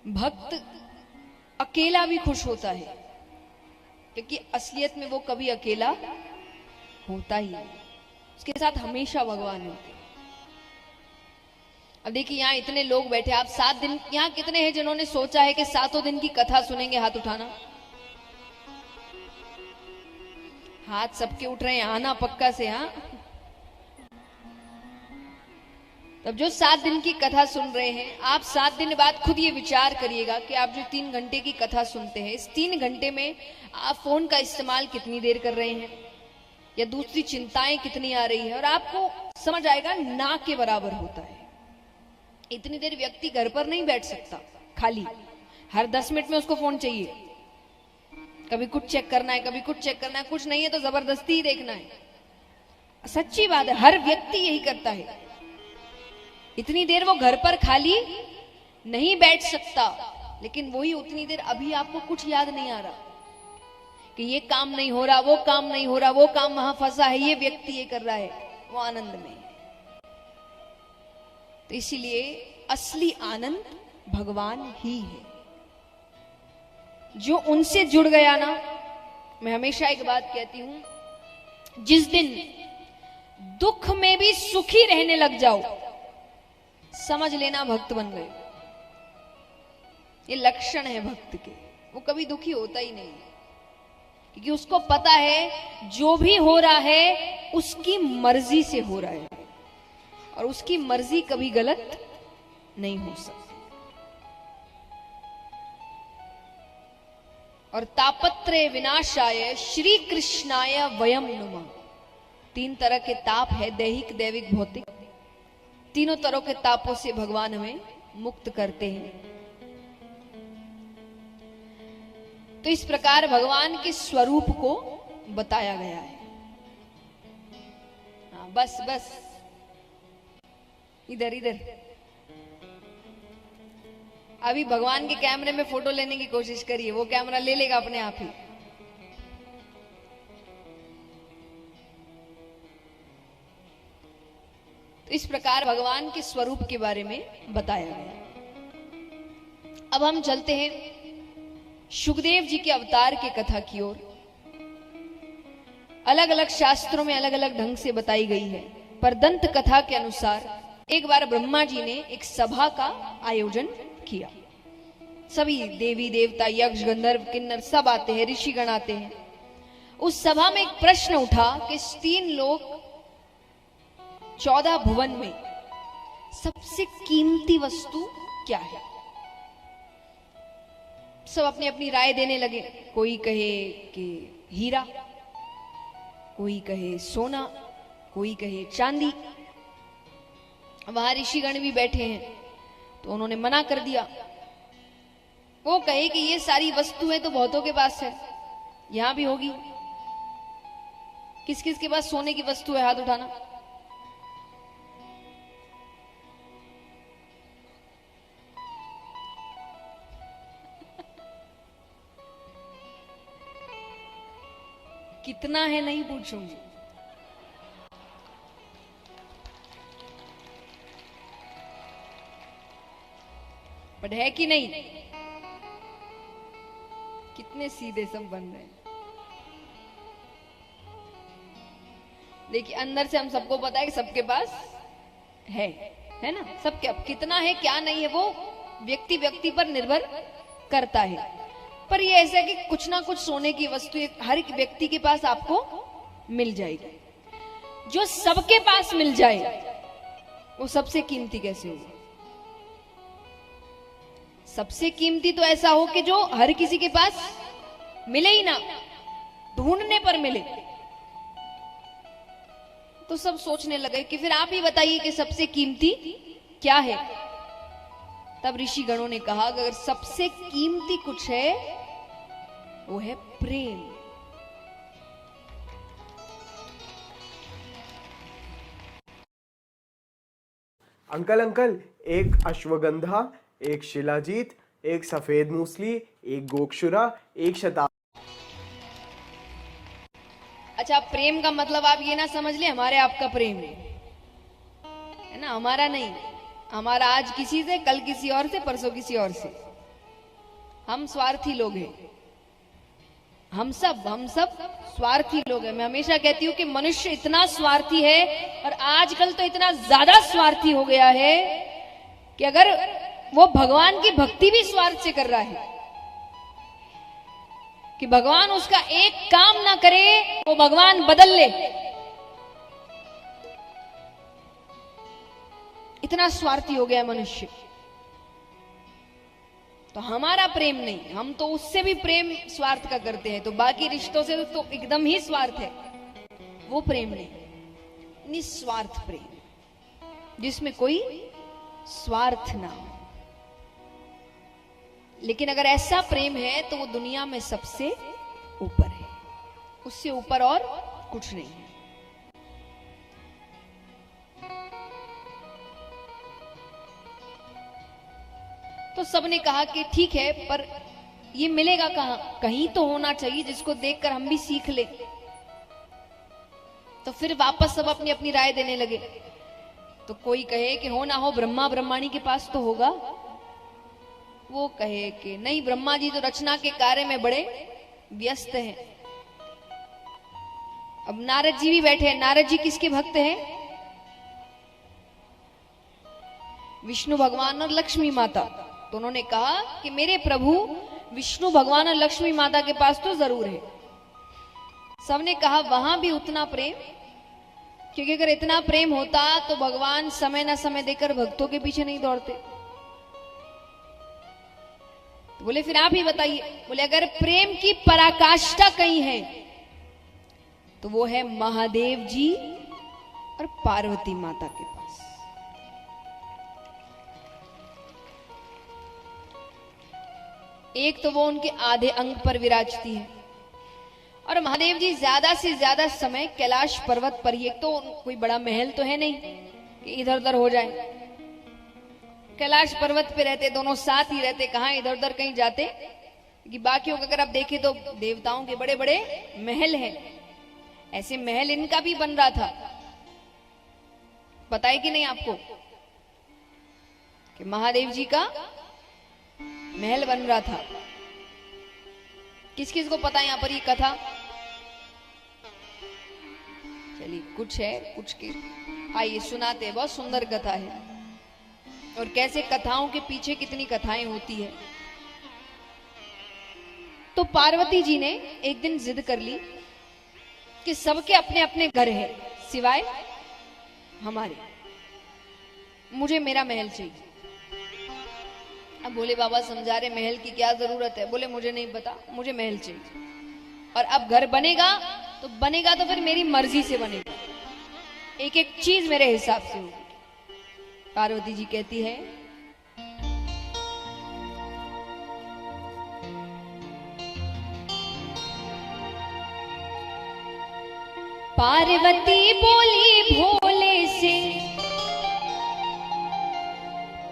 भक्त अकेला भी खुश होता है, क्योंकि असलियत में वो कभी अकेला होता ही नहीं, उसके साथ हमेशा भगवान होते हैं। अब देखिए यहाँ इतने लोग बैठे, आप 7 दिन, यहाँ कितने हैं जिन्होंने सोचा है कि 7 दिन की कथा सुनेंगे? हाथ उठाना। हाथ सबके उठ रहे हैं, आना पक्का से। हाँ, तब जो 7 दिन की कथा सुन रहे हैं, आप 7 दिन बाद खुद ये विचार करिएगा कि आप जो 3 घंटे की कथा सुनते हैं, इस 3 घंटे में आप फोन का इस्तेमाल कितनी देर कर रहे हैं, या दूसरी चिंताएं कितनी आ रही है, और आपको समझ आएगा ना के बराबर होता है। इतनी देर व्यक्ति घर पर नहीं बैठ सकता खाली, हर 10 मिनट में उसको फोन चाहिए, कभी कुछ चेक करना है, कभी कुछ चेक करना है, कुछ नहीं है तो जबरदस्ती ही देखना है। सच्ची बात है, हर व्यक्ति यही करता है। इतनी देर वो घर पर खाली नहीं बैठ सकता, लेकिन वही उतनी देर अभी आपको कुछ याद नहीं आ रहा कि ये काम नहीं हो रहा, वो काम नहीं हो रहा, वो काम वहां फंसा है, ये व्यक्ति ये कर रहा है, वो आनंद में। तो इसीलिए असली आनंद भगवान ही है। जो उनसे जुड़ गया ना, मैं हमेशा एक बात कहती हूं, जिस दिन दुख में भी सुखी रहने लग जाओ, समझ लेना भक्त बन गए। ये लक्षण है भक्त के, वो कभी दुखी होता ही नहीं, क्योंकि उसको पता है जो भी हो रहा है उसकी मर्जी से हो रहा है, और उसकी मर्जी कभी गलत नहीं हो सकती। और तापत्रय विनाशाय श्री कृष्णाय वयम नुमः। 3 तरह के ताप है, दैहिक, दैविक, भौतिक। तीनों तरह के तापों से भगवान हमें मुक्त करते हैं। तो इस प्रकार भगवान के स्वरूप को बताया गया है। हाँ, बस बस इधर इधर। अभी भगवान के कैमरे में फोटो लेने की कोशिश करिए, वो कैमरा ले लेगा अपने आप ही। तो इस प्रकार भगवान के स्वरूप के बारे में बताया गया। अब हम चलते हैं शुकदेव जी के अवतार की कथा की ओर। अलग अलग शास्त्रों में अलग अलग ढंग से बताई गई है, पर दंत कथा के अनुसार एक बार ब्रह्मा जी ने एक सभा का आयोजन किया। सभी देवी देवता, यक्ष, गंधर्व, किन्नर सब आते हैं, ऋषिगण आते हैं। उस सभा में एक प्रश्न उठा कि 3 लोग 14 भुवन में सबसे कीमती वस्तु क्या है? सब अपनी अपनी राय देने लगे। कोई कहे कि हीरा, कोई कहे सोना, कोई कहे चांदी। वहां ऋषिगण भी बैठे हैं, तो उन्होंने मना कर दिया। वो कहे कि ये सारी वस्तुएं तो बहुतों के पास है, यहां भी होगी। किस किस के पास सोने की वस्तु है? हाथ उठाना। कितना है नहीं पूछूंगी, बट है कि नहीं? कितने सीधे सब बन रहे हैं। देखिए, अंदर से हम सबको पता है कि सबके पास है ना? सबके। अब कितना है क्या नहीं है वो व्यक्ति व्यक्ति पर निर्भर करता है, पर ये ऐसा है कि कुछ ना कुछ सोने की वस्तु हर एक व्यक्ति के पास आपको मिल जाएगी। जो सबके पास मिल जाए वो सबसे कीमती कैसे होगा? सबसे कीमती तो ऐसा हो कि जो हर किसी के पास मिले ही ना, ढूंढने पर मिले। तो सब सोचने लगे कि फिर आप ही बताइए कि सबसे कीमती क्या है? तब ऋषि गणों ने कहा कि अगर सबसे कीमती कुछ है वो है प्रेम। अंकल अंकल, एक अश्वगंधा, एक शिलाजीत, एक सफेद मूसली, एक गोक्षुरा, एक शताब्दी। अच्छा, प्रेम का मतलब आप ये ना समझ ले हमारे आपका प्रेम है ना? हमारा नहीं। हमारा आज किसी से, कल किसी और से, परसों किसी और से। हम स्वार्थी लोग हैं, हम सब स्वार्थी लोग हैं। मैं हमेशा कहती हूँ कि मनुष्य इतना स्वार्थी है, और आजकल तो इतना ज्यादा स्वार्थी हो गया है कि अगर वो भगवान की भक्ति भी स्वार्थ से कर रहा है, कि भगवान उसका एक काम ना करे वो भगवान बदल ले, इतना स्वार्थी हो गया मनुष्य। तो हमारा प्रेम नहीं, हम तो उससे भी प्रेम स्वार्थ का करते हैं, तो बाकी रिश्तों से तो एकदम ही स्वार्थ है, वो प्रेम नहीं, निस्वार्थ प्रेम जिसमें कोई स्वार्थ ना हो। लेकिन अगर ऐसा प्रेम है तो वो दुनिया में सबसे ऊपर है, उससे ऊपर और कुछ नहीं है। तो सबने कहा कि ठीक है, पर ये मिलेगा कहां, कहीं तो होना चाहिए जिसको देखकर हम भी सीख ले। तो फिर वापस सब अपनी अपनी राय देने लगे। तो कोई कहे कि हो ना हो ब्रह्मा ब्रह्माणी के पास तो होगा, वो कहे कि नहीं, ब्रह्मा जी तो रचना के कार्य में बड़े व्यस्त हैं। अब नारद जी भी बैठे हैं। नारद जी किसके भक्त हैं? विष्णु भगवान और लक्ष्मी माता। तो उन्होंने कहा कि मेरे प्रभु विष्णु भगवान और लक्ष्मी माता के पास तो जरूर है। सबने कहा वहां भी उतना प्रेम, क्योंकि अगर इतना प्रेम होता तो भगवान समय न समय देकर भक्तों के पीछे नहीं दौड़ते। तो बोले फिर आप ही बताइए। बोले अगर प्रेम की पराकाष्ठा कहीं है तो वो है महादेव जी और पार्वती माता के पास। एक तो वो उनके आधे अंग पर विराजती है, और महादेव जी ज्यादा से ज्यादा समय कैलाश पर्वत पर ही। एक तो कोई बड़ा महल तो है नहीं कि इधर उधर हो जाए, कैलाश पर्वत पे रहते, दोनों साथ ही रहते, कहां इधर उधर कहीं जाते। कि बाकियों को अगर आप देखें तो देवताओं के बड़े बड़े महल हैं, ऐसे महल इनका भी बन रहा था। पता है कि नहीं आपको कि महादेव जी का महल बन रहा था? किस किस को पता है यहां पर ये कथा? चलिए कुछ है, कुछ के आइए सुनाते हैं। बहुत सुंदर कथा है, और कैसे कथाओं के पीछे कितनी कथाएं होती है। तो पार्वती जी ने एक दिन जिद कर ली कि सबके अपने अपने घर हैं सिवाय हमारे, मुझे मेरा महल चाहिए। अब भोले बाबा समझा रहे महल की क्या जरूरत है। बोले मुझे नहीं पता, मुझे महल चाहिए। और अब घर बनेगा तो फिर मेरी मर्जी से बनेगा, एक एक चीज मेरे हिसाब से होगी। पार्वती जी कहती है पार्वती बोली भोले से,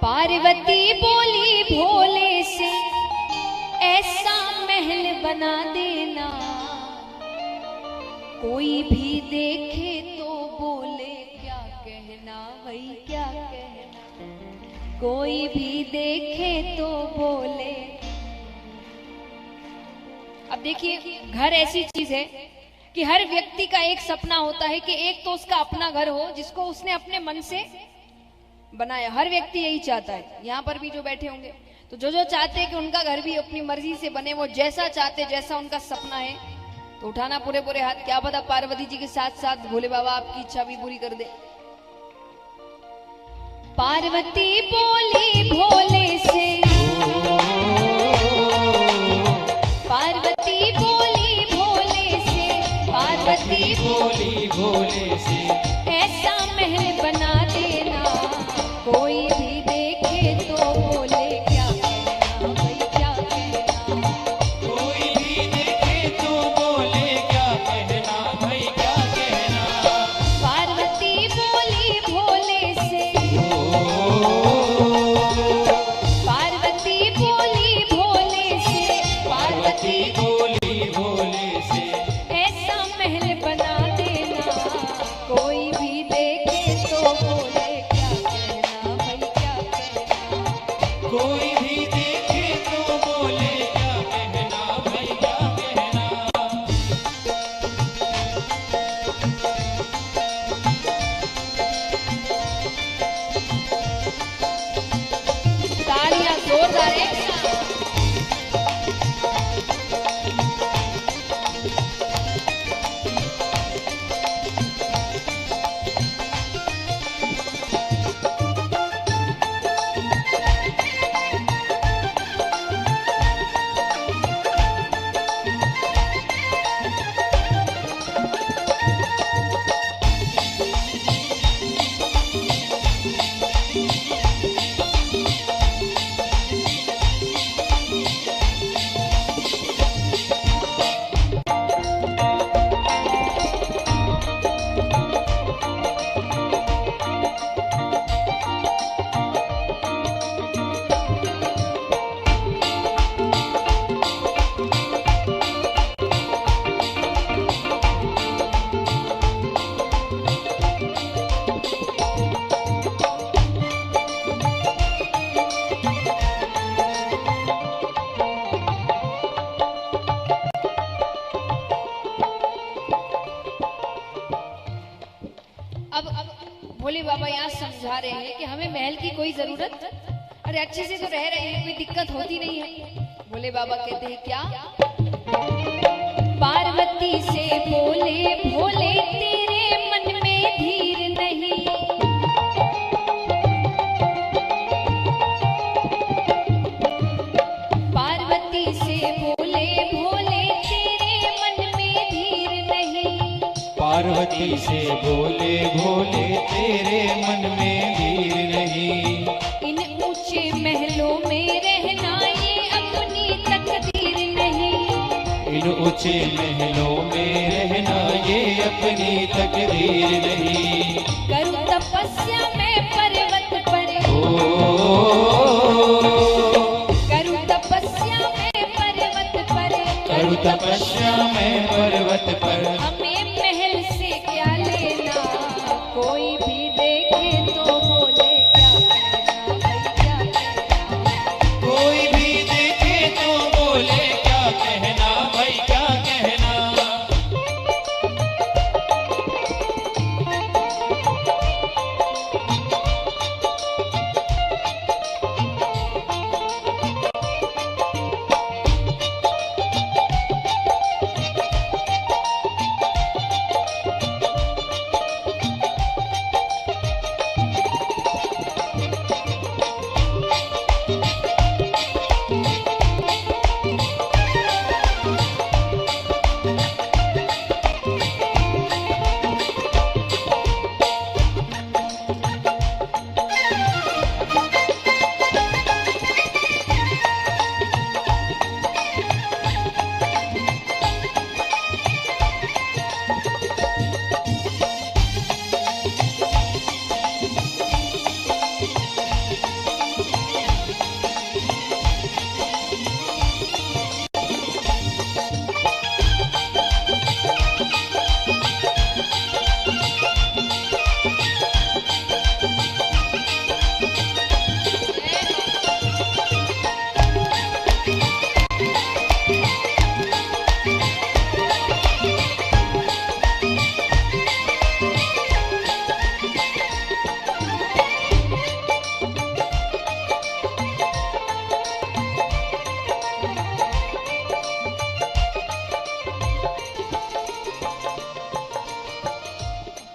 पार्वती बोली भोले से ऐसा महल बना देना, कोई भी देखे तो बोले क्या कहना, भाई क्या कहना, कोई भी देखे तो बोले। अब देखिए, घर ऐसी चीज है कि हर व्यक्ति का एक सपना होता है कि एक तो उसका अपना घर हो जिसको उसने अपने मन से बनाया। हर व्यक्ति यही चाहता है, यहाँ पर भी जो बैठे होंगे तो जो जो चाहते हैं कि उनका घर भी अपनी मर्जी से बने, वो जैसा चाहते, जैसा उनका सपना है, तो उठाना पूरे पूरे हाथ। क्या पता पार्वती जी के साथ साथ भोले बाबा आपकी इच्छा भी पूरी कर दे। पार्वती बोली भोले से, पार्वती बोली भोले से, पार्वती बोली भोले से ऐसा महल बना देना, कोई भी देखे तो बोले क्या कहना, भाई क्या कहना, कोई भी देखे तो बोले क्या कहना, भाई क्या कहना। पार्वती बोली भोले से, पार्वती बोली भोले से, पार्वती बोली भोले से ऐसा महल बना देना, कोई भी देखे तो बोले क्या कहना, भाई क्या कहना, कोई भी देखे तो बोले समझा रहे हैं कि हमें महल की कोई जरूरत, अरे अच्छे से तो रह रहे हैं, कोई दिक्कत होती नहीं है। भोले बाबा कहते हैं क्या? पार्वती से बोले भोले तेरे मन में धीर नहीं, पार्वती से बोले भोले तेरे मन में धीर नहीं, पार्वती से बोले भोले तेरे मन में धीर नहीं, इन ऊंचे महलों में रहना ये अपनी तकदीर नहीं, इन ऊंचे महलों में रहना ये अपनी तकदीर नहीं, करूं तपस्या मैं पर्वत पर, करूं तपस्या मैं पर्वत पर, करूं तपस्या मैं पर्वत पर, हमें महल से क्या लेना, कोई भी देखे तो बोले क्या कहना, भाई क्या कहना, कोई भी देखे तो बोले क्या कहना, भाई क्या कहना।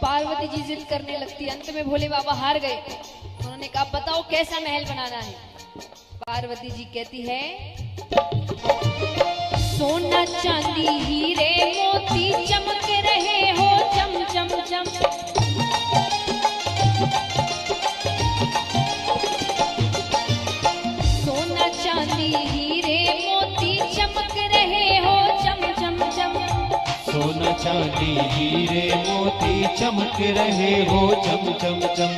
पार्वती जी जिद करने लगती, अंत में भोले बाबा हार गए। उन्होंने कहा बताओ कैसा महल बनाना है। पार्वती जी कहती है सोना चांदी हीरे मोती चमक रहे हो चम चम चम, सोना चांदी हीरे मोती चमक रहे हो चम चम चम, सोना चांदी हीरे मोती चमक रहे हो चम चम चम,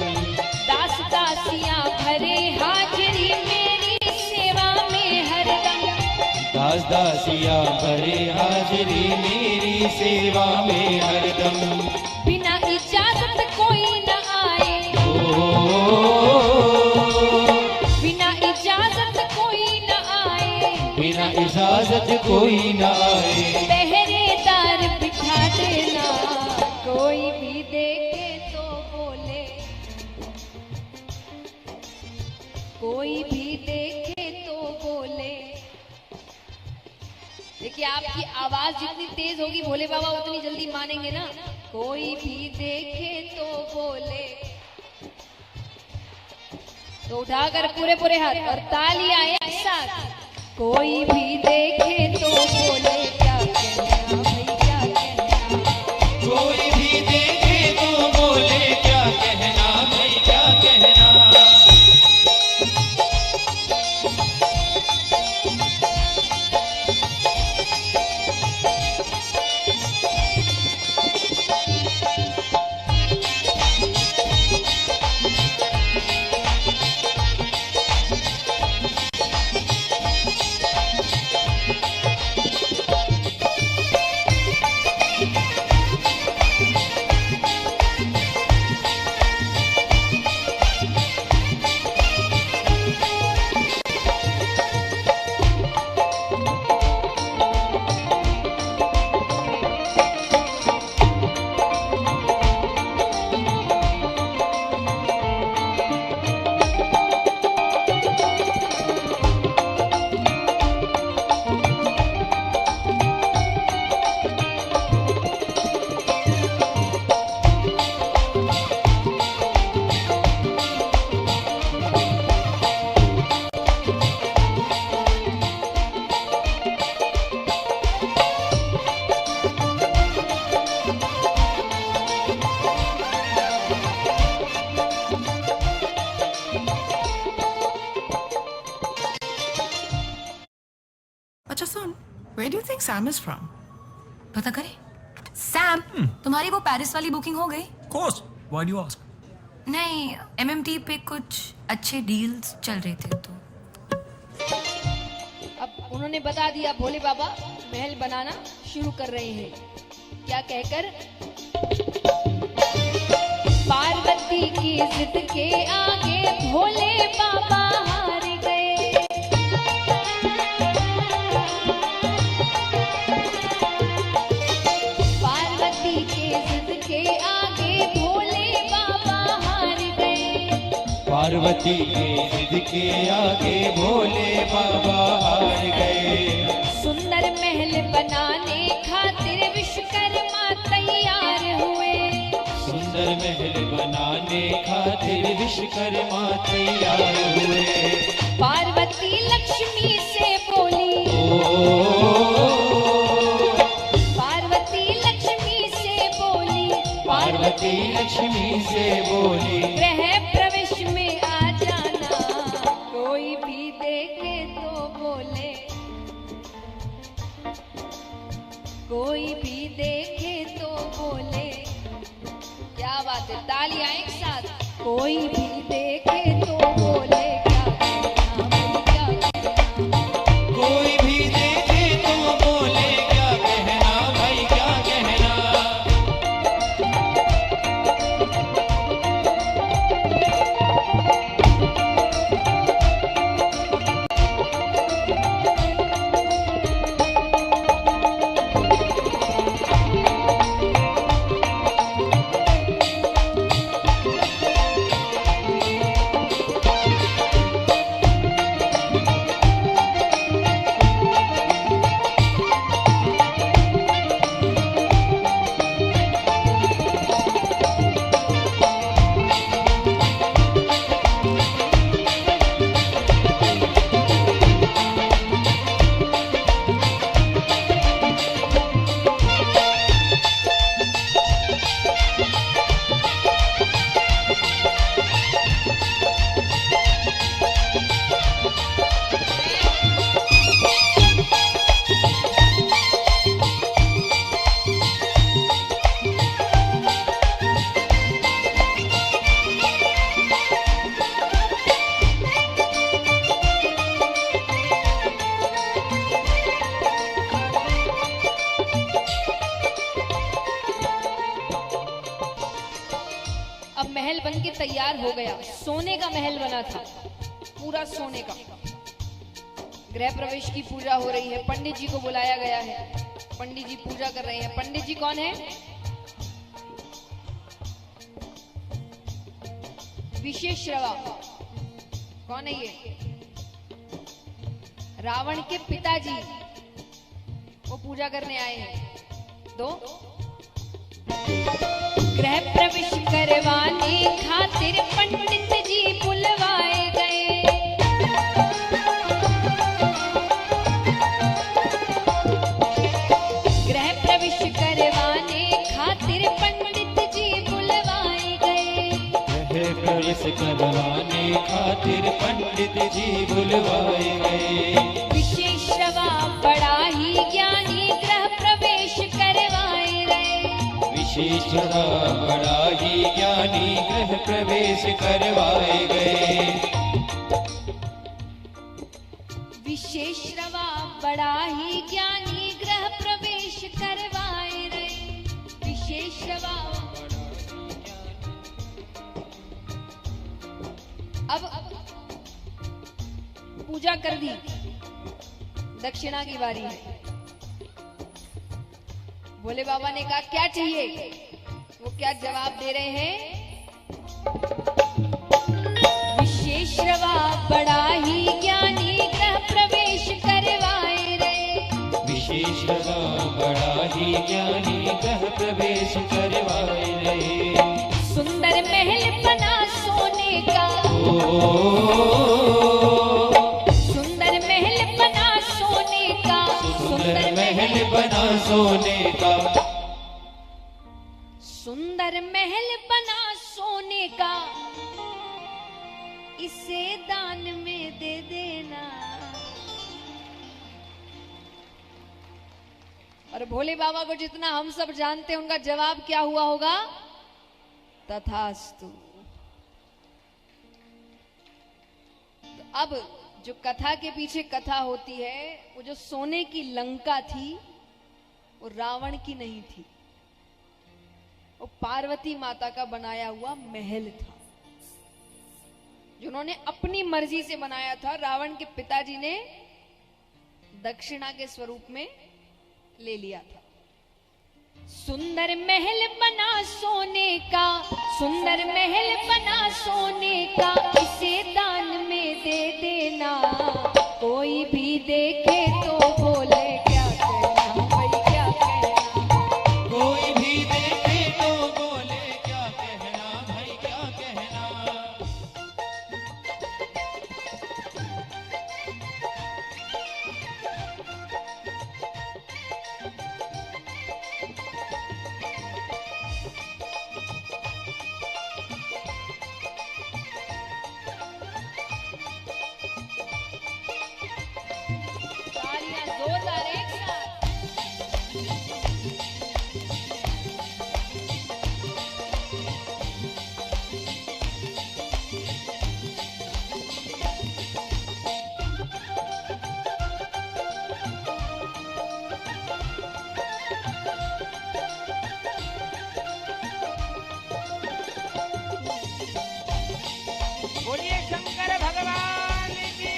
दास दासियां भरे हाजिरी मेरी सेवा में हरदम, दास दासिया भरे हाजिरी मेरी सेवा में हरदम, बिना इजाजत कोई न आए, बिना इजाजत कोई न आए, बिना इजाजत कोई न आए, पहरेदार बिठा देना, कोई भी देखे तो बोले, कोई भी देखे तो बोले। देखिए आपकी आवाज जितनी तेज होगी भोले बाबा उतनी जल्दी मानेंगे ना। कोई भी देखे तो बोले, तो उठाकर पूरे पूरे हाथ और तालियां एक साथ। कोई भी देखे तो बोले क्या कहना भाई क्या कहना, कोई भी देखे तो बोले क्या कहना, भाई क्या कहना। अच्छा सुन, where do you think Sam is from? पता करें? सैम, तुम्हारी वो पेरिस वाली बुकिंग हो गई? Of course. Why do you ask? नहीं, MMT पे कुछ अच्छे डील्स चल रहे थे तो। अब उन्होंने बता दिया भोले बाबा महल बनाना शुरू कर रहे हैं। क्या कहकर? पार्वती की जिद के आगे भोले बाबा हार गए। पार्वती की जिद के आगे भोले बाबा हार गए। पार्वती के जिद के आगे भोले बाबा हार गए। सुंदर महल बनाने खातिर विश्वकर्मा तैयार हुए। सुंदर महल बनाने खातिर विश्वकर्मा तैयार हुए। पार्वती लक्ष्मी से बोली। पार्वती लक्ष्मी से बोली। पार्वती लक्ष्मी से बोली, गृह प्रवेश में आ जाना, कोई भी देखे तो बोले। कोई भी देखे तो बोले। क्या बात है, तालियां एक साथ। कोई भी देखे तो बोले क्या कहना भाई, क्या कहना। कोई भी देखे तो बोले क्या कहना भाई, क्या कहना। अब महल बन के तैयार हो गया। सोने का महल बना था, पूरा सोने का। गृह प्रवेश की पूजा हो रही है। पंडित जी को बुलाया गया है। पंडित जी पूजा कर रहे हैं। पंडित जी कौन है? विशेषरवा। कौन है ये? रावण के पिताजी, वो पूजा करने आए हैं। दो गृह प्रवेश करवाने खातिर पंडित जी बुलवाए गए। गृह प्रवेश करवाने खातिर पंडित जी बुलवाए गए। गृह प्रवेश करवाने खातिर पंडित जी बुलवाए गए। विशेषरवा बड़ा ही ज्ञानी गृह प्रवेश करवाए गए। विशेषरवा बड़ा ही ज्ञानी गृह प्रवेश करवाए गए। विशेषरवा बड़ा ही ज्ञानी गृह प्रवेश करवाए गए। विशेषरवा। अब पूजा कर दी, दक्षिणा की बारी है। भोले बाबा ने कहा क्या चाहिए? वो क्या जवाब दे रहे हैं? विशेषरवा बड़ा ही ज्ञानी गृह प्रवेश करवाए रहे। विशेषरवा बड़ा ही ज्ञानी गृह प्रवेश करवाए रहे। सुंदर महल बना सोने का। सुंदर महल बना सोने का। सुंदर महल बना सोने का। सुंदर महल बना सोने का, इसे दान में दे देना। और भोले बाबा को जितना हम सब जानते हैं, उनका जवाब क्या हुआ होगा? तथास्तु। तो अब जो कथा के पीछे कथा होती है, वो जो सोने की लंका थी वो रावण की नहीं थी, वो पार्वती माता का बनाया हुआ महल था, जिन्होंने अपनी मर्जी से बनाया था। रावण के पिताजी ने दक्षिणा के स्वरूप में ले लिया था। सुंदर महल बना सोने का, सुंदर महल बना सोने का, इसे दान में दे देना, कोई भी देखे तो बोले क्या कहना भाई क्या कहना। कोई भी देखे तो बोले क्या कहना भाई क्या कहना। तालियां जोरदार एक साथ। बोलिए शंकर भगवान की।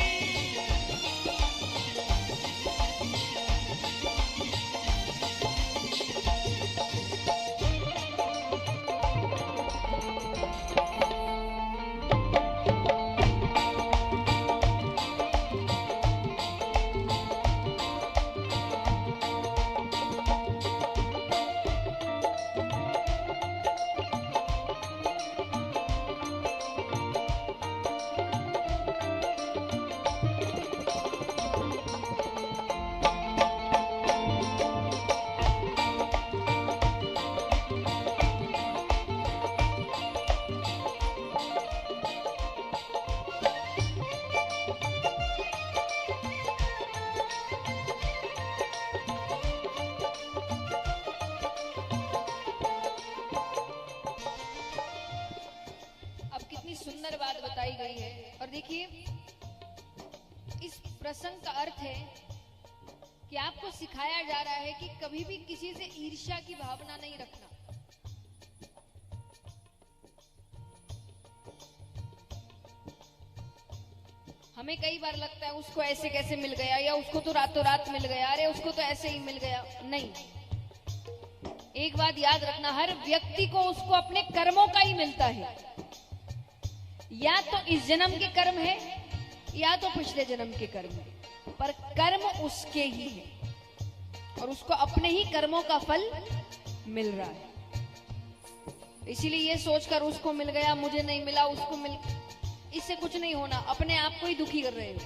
अब कितनी सुंदर बात बताई गई है। और देखिए, इस प्रसंग का अर्थ है कि आपको सिखाया जा रहा है कि कभी भी किसी से ईर्ष्या की भावना नहीं रखना। हमें कई बार लगता है उसको ऐसे कैसे मिल गया, या उसको तो रातों रात मिल गया, अरे उसको तो ऐसे ही मिल गया। नहीं, एक बात याद रखना, हर व्यक्ति को उसको अपने कर्मों का ही मिलता है। या तो इस जन्म के कर्म है, या तो पिछले जन्म के कर्म है, पर कर्म उसके ही है और उसको अपने ही कर्मों का फल मिल रहा है। इसीलिए ये सोचकर उसको मिल गया, मुझे नहीं मिला, उसको मिल, इससे कुछ नहीं होना, अपने आप को ही दुखी कर रहे हो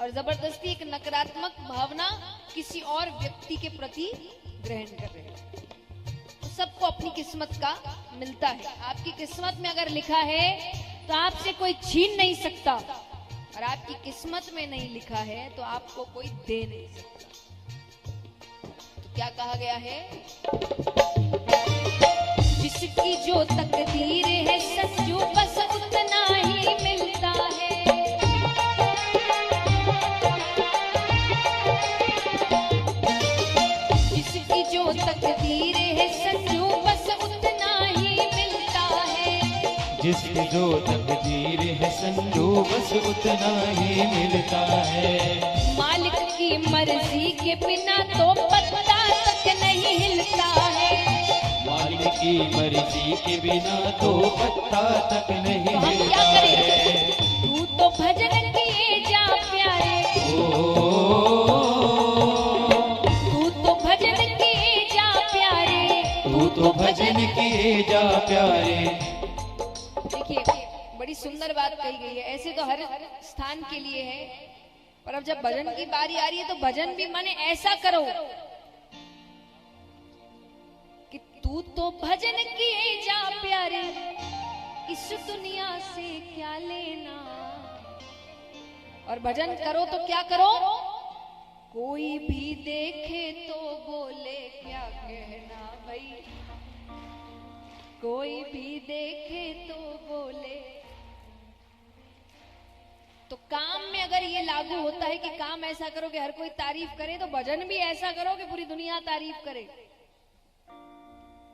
और जबरदस्ती एक नकारात्मक भावना किसी और व्यक्ति के प्रति ग्रहण कर रहे हो। तो सबको अपनी किस्मत का मिलता है। आपकी किस्मत में अगर लिखा है तो आपसे कोई छीन नहीं सकता, और आपकी किस्मत में नहीं लिखा है तो आपको कोई दे नहीं सकता। तो क्या कहा गया है? जिसकी जो तकदीर है संजू बस उतना ही मिलता है। जिसकी जो तकदीर है संजू बस उतना ही मिलता है। जिसकी जो तकदीर है संजो बस उतना ही मिलता है। मालिक की मर्जी के बिना तो पत्ता तक नहीं हिलता है। मालिक की मर्जी के बिना तो पत्ता तक नहीं तो हम क्या हिलता करें? है। तू तो भजन किए जा प्यारे, तू तो भजन किए जा प्यारे, तू तो भजन किए जा प्यारे। देखिए, बड़ी सुंदर बात कही गई है। ऐसे तो हर स्थान के लिए है, पर अब जब भजन की बारी आ रही है तो भजन भी माने ऐसा करो कि तू तो भजन किए जा प्यारे, इस दुनिया से क्या लेना। और भजन करो तो क्या करो? कोई भी देखे तो बोले क्या कहना भाई, कोई भी देखे तो बोले। तो काम में अगर ये लागू होता है कि काम ऐसा करो कि हर कोई तारीफ करे, तो भजन भी ऐसा करो कि पूरी दुनिया तारीफ करे।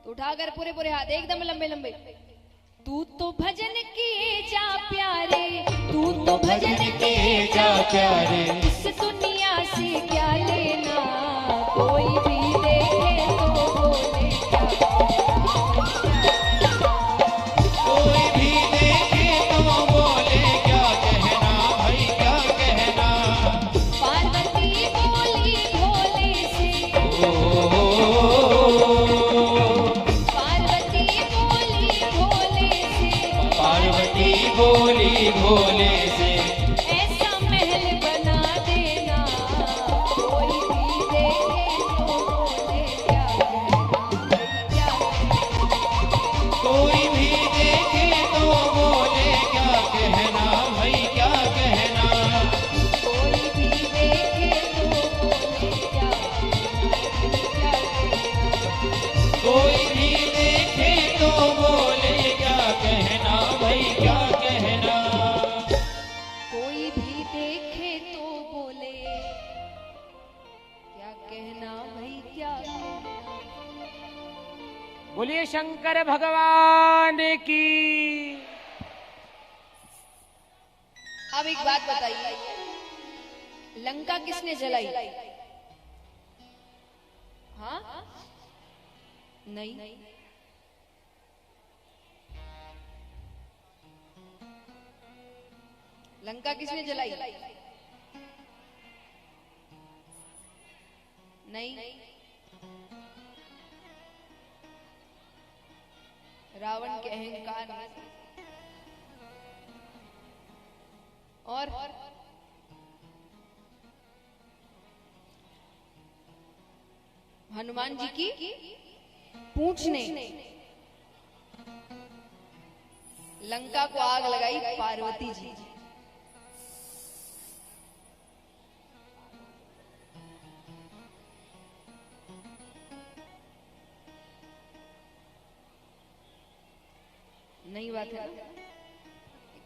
तो उठाकर पूरे पूरे हाथ एकदम लंबे लंबे। तू तो भजन किए जा प्यारे, तू तो भजन किए जा प्यारे, इस दुनिया से क्या लेना, कोई भी देखे तो बोले क्या, कोई भी देखे तो बोले क्या कहना भाई क्या कहना। पार्वती बोली भोले से, पार्वती बोली भोले से, पार्वती बोली भोले से, ऐसा महल बना देना, कोई भी देखे तो बोले क्या कहना, कोई भी देखे तो बोले क्या कहना भाई क्या कहना। कोई भी देखे तो बोले क्या कहना, कोई भी देखे तो बोले क्या कहना भाई क्या कहना। कोई भी देखे तो बोले क्या कहना भाई क्या कहना। बोलिए शंकर भगवान की। अब एक बात बताइए, लंका किसने जलाई? हाँ नहीं, लंका किसने जलाई? नहीं, रावण के अहंकार में। और हनुमान जी की पूंछ ने लंका को आग लगाई पार्वती जी। नहीं बात है ना?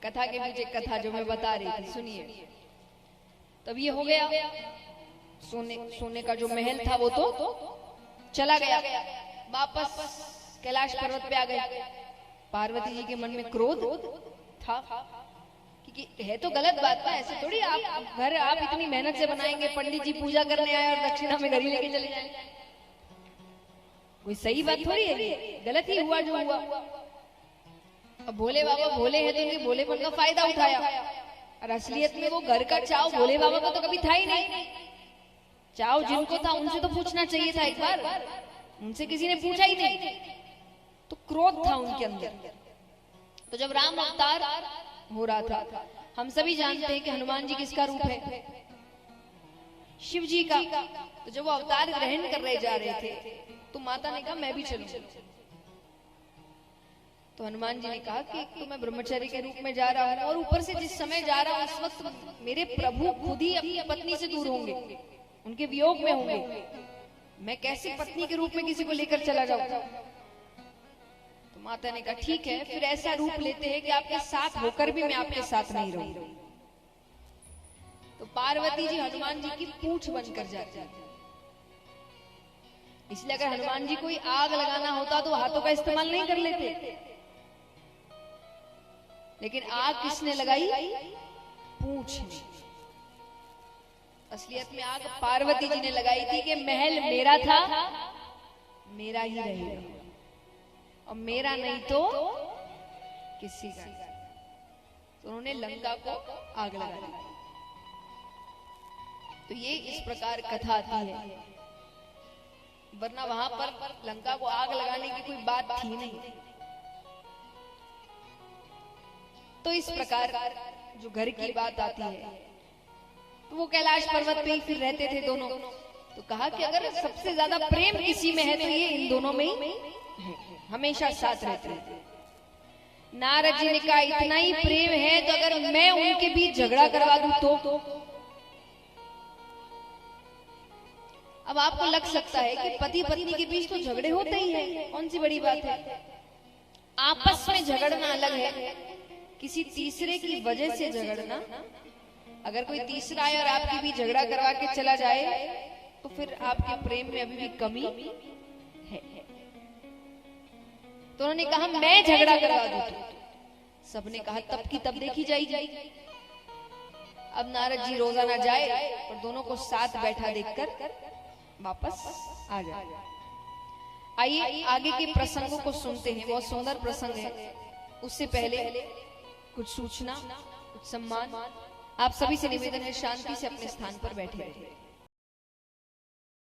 कथा के बीच एक कथा जो मैं बता रही थी, सुनिए। तब ये हो गया, सोने का जो महल था वो तो चला गया, वापस कैलाश पर्वत पे आ गए। पार्वती जी के मन में क्रोध था, क्योंकि है तो गलत बात ना, ऐसे थोड़ी आप घर आप इतनी मेहनत से बनाएंगे, पंडित जी पूजा करने आए और दक्षिणा में घर ही लेके चले जाए, कोई सही बात थोड़ी है, गलत ही हुआ जो हुआ। अब भोले बाबा भोले हैं तो उनके भोलेपन का फायदा उठाया, और असलियत में वो घर का चाव भोले बाबा का तो कभी था ही नहीं। चाव जिनको था उनसे तो पूछना चाहिए था एक बार, उनसे किसी ने पूछा ही नहीं, तो क्रोध था उनके अंदर। तो जब राम अवतार हो रहा था, हम सभी जानते हैं कि हनुमान जी किसका रूप है? शिव जी का। तो जब वो अवतार ग्रहण कर रहे जा रहे थे, तो माता ने कहा मैं भी चलूं। तो हनुमान जी ने कहा कि तो मैं ब्रह्मचारी के रूप में जा रहा हूँ, और ऊपर से जिस समय जा रहा हूँ उस वक्त मेरे प्रभु खुद ही अपनी पत्नी से दूर होंगे, उनके वियोग में होंगे, मैं कैसे पत्नी के रूप में किसी को लेकर चला जाऊं? तो माता ने कहा ठीक है, फिर ऐसा रूप लेते हैं कि आपके साथ होकर भी मैं आपके साथ नहीं रहूं। तो पार्वती जी हनुमान जी की पूंछ बनकर जाती है। इसलिए अगर हनुमान जी कोई आग लगाना होता तो हाथों का इस्तेमाल नहीं कर लेते, लेकिन आग किसने लगाई? पूंछ ने। असलियत में आग पार्वती जी ने लगाई थी कि महल मेरा था, मेरा ही रहेगा, और मेरा नहीं तो किसी का। तो उन्होंने लंका को आग लगा दी। तो ये इस प्रकार कथा आती है, वरना वहां पर लंका को आग लगाने की कोई बात थी नहीं। तो इस प्रकार जो घर की बात आती है, तो वो कैलाश पर्वत पे ही फिर रहते थे दोनों। तो कहा कि अगर सबसे ज्यादा प्रेम किसी में है तो ये इन दोनों में ही है, हमेशा साथ रहते हैं। नारद जी ने कहा इतना ही प्रेम है तो अगर मैं उनके बीच झगड़ा करवा दूं तो अब आपको लग सकता है कि पति पत्नी के बीच तो झगड़े होते ही हैं, कौन सी बड़ी बात है। आपस में झगड़ना अलग है, किसी तीसरे की वजह से झगड़ना। अगर कोई तीसरा आए और आपके भी झगड़ा करवा के चला जाए तो फिर आपके प्रेम में अभी भी कमी है। तो उन्होंने कहा मैं झगड़ा करवा दूं। सबने कहा तब की तब देखी जाएगी। अब नारद जी रोजाना जाए और दोनों को साथ बैठा देखकर वापस आ जाए। आइए आगे के प्रसंगों को सुनते हैं, बहुत सुंदर प्रसंग है। उससे पहले कुछ सूचना, कुछ सम्मान। आप सभी से निवेदन है शांति से अपने स्थान पर बैठे रहिए।